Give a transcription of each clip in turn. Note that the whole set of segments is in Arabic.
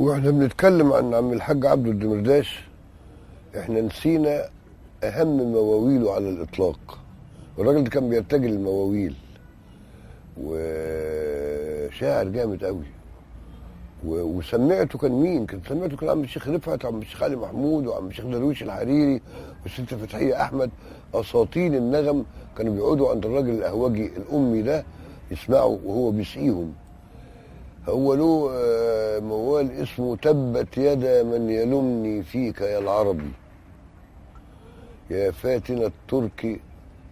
واحنا بنتكلم عن عم الحاج عبده الدمرداش، احنا نسينا اهم مواويله على الاطلاق. الراجل ده كان بيرتجل المواويل وشاعر جامد قوي. وسمعته كان مين؟ سمعته كان عم الشيخ رفعت وعم الشيخ علي محمود وعم الشيخ درويش الحريري والست فتحيه احمد. اساطين النغم كانوا بيقعدوا عند الراجل القهوجي الامي ده يسمعوا وهو بيسقيهم. هو له موال اسمه تبت يدا من يلمني فيك يا العربي، يا فاتن الترك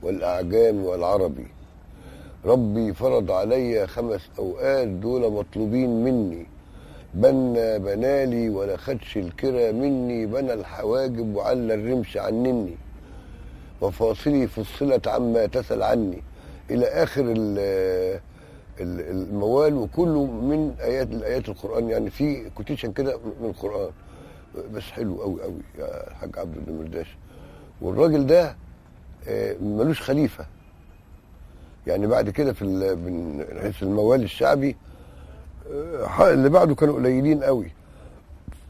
والأعجام والعربي، ربي فرض علي 5 أوقات دول مطلوبين مني، بنى بنالي ولا خدش الكرى مني، بنى الحواجب وعلى الرمش عنني، وفاصلي فصلت عما تسل عني، إلى آخر الموال. وكله من الآيات القرآن، يعني في كوتيشن كده من القرآن، بس حلو قوي قوي يا الحاج عبده الدمرداش. والراجل ده ملوش خليفة، يعني بعد كده في من حيث الموال الشعبي اللي بعده كانوا قليلين قوي.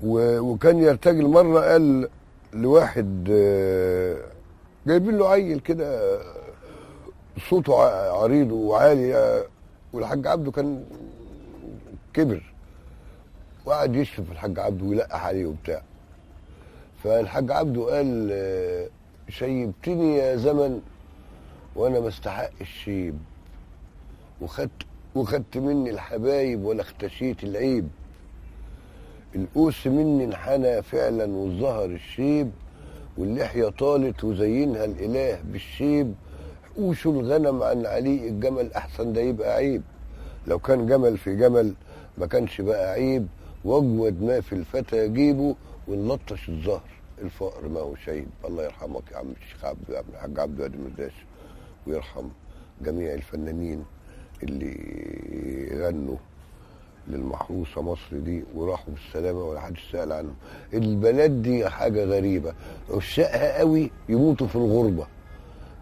وكان يرتجل مرة قال لواحد جايبين له عيل كده صوته عريض وعالي، والحاج عبده كان كبر وقعد يشتم في الحاج عبده ويلقح عليه وبتاع. فالحاج عبده قال شيبتني يا زمن وانا ما استحق الشيب، وخدت مني الحبايب ولا اختشيت العيب، القوس مني انحنى فعلا والظهر الشيب، واللحيه طالت وزينها الاله بالشيب، حوشوا الغنم عن عليق الجمل احسن ده يبقى عيب، لو كان جمل في جمل ما كانش بقى عيب، واجود ما في الفتى جيبه ونلطش الظهر الفقر ما هو شيب. الله يرحمك يا عم الشيخ عبده، يا عم الحاج عبده الدمرداش، ويرحم جميع الفنانين اللي غنوا للمحروسه مصر دي وراحوا بالسلامه ولا حدش سأل عنهم. البلد دي حاجه غريبه، عشاقها قوي يموتوا في الغربه.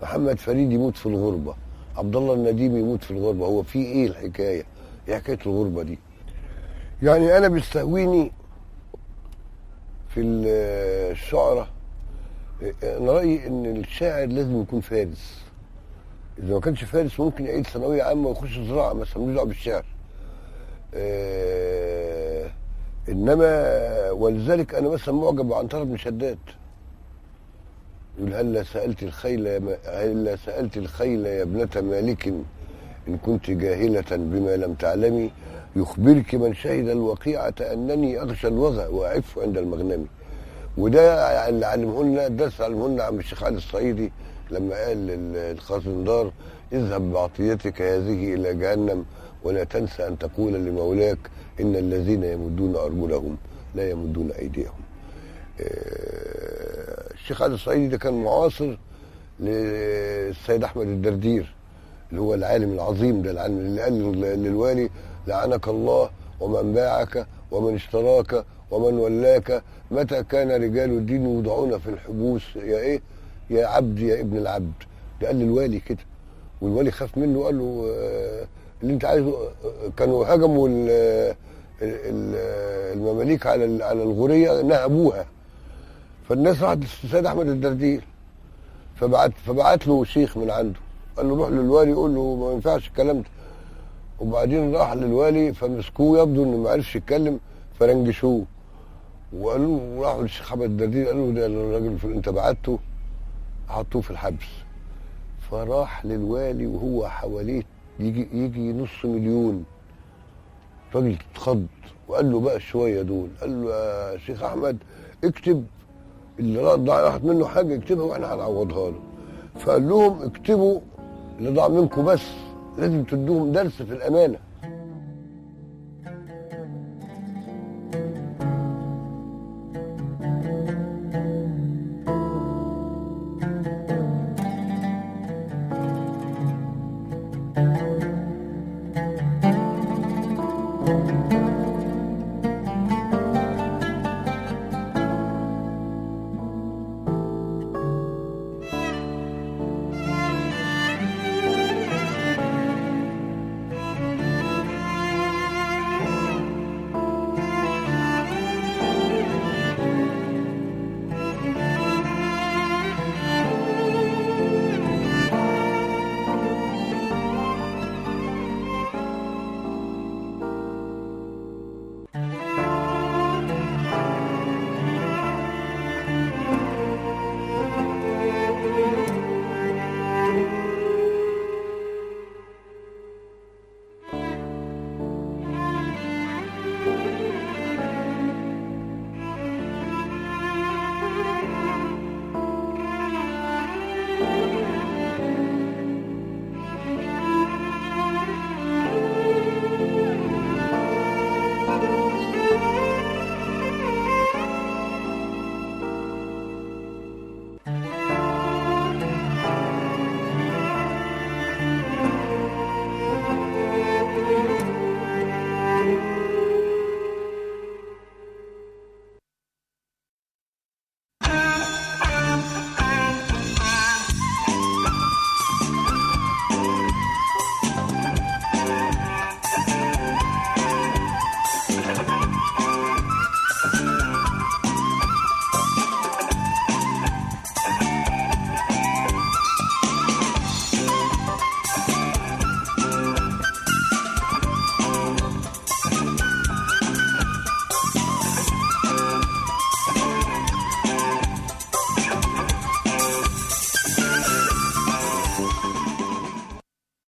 محمد فريد يموت في الغربه، عبد الله النديم يموت في الغربه. هو في ايه الحكايه؟ ايه حكايه الغربه دي؟ يعني انا بيستهويني في الشعراء، انا رايي ان الشاعر لازم يكون فارس. اذا ما كانش فارس ممكن يعيد ثانويه عامه ويخش زراعه مثلا، ملوش دعوه بالشعر. انما ولذلك انا مثلا معجب بعنترة بن شداد، يقول هلا سالت الخيل يا ابنه مالك ان كنت جاهله بما لم تعلمي، يخبرك من شهد الوقيعه انني اغشى الوغى واعف عند المغنم. وده اللي علمه لنا، الدرس علمه لنا عم الشيخ علي الصعيدي لما قال للخازندار اذهب بعطيتك هذه الى جهنم ولا تنسى ان تقول لمولاك ان الذين يمدون ارجلهم لا يمدون ايديهم. الشيخ علي الصعيدي ده كان معاصر للسيد احمد الدردير اللي هو العالم العظيم ده، العالم اللي قال للوالي لعنك الله ومن باعك ومن اشتراك ومن ولاك، متى كان رجال الدين يوضعون في الحبوس يا ايه يا عبد يا ابن العبد. ده قال للوالي كده، والوالي خاف منه وقال له اللي انت عايزه. كانوا هجموا المماليك على الغوريه نهبوها، فالناس راحت للسيد احمد الدردير، فبعت له شيخ من عنده قال له روح للوالي قول له ما ينفعش الكلام ده. وبعدين راح للوالي فمسكوه، يبدو انه ما عرفش يتكلم فرنجشوه، وقالوا راحوا للشيخ احمد الدردير قالوا ده الراجل انت بعته، حطوه في الحبس. فراح للوالي وهو حواليه يجي نص مليون. راجل اتخض وقال له بقى شويه دول، قال له يا شيخ احمد اكتب اللي راحت منه حاجه اكتبها واحنا هنعوضها له. فقال لهم اكتبوا اللي ضاع منكم، بس لازم تدوهم درس في الامانه.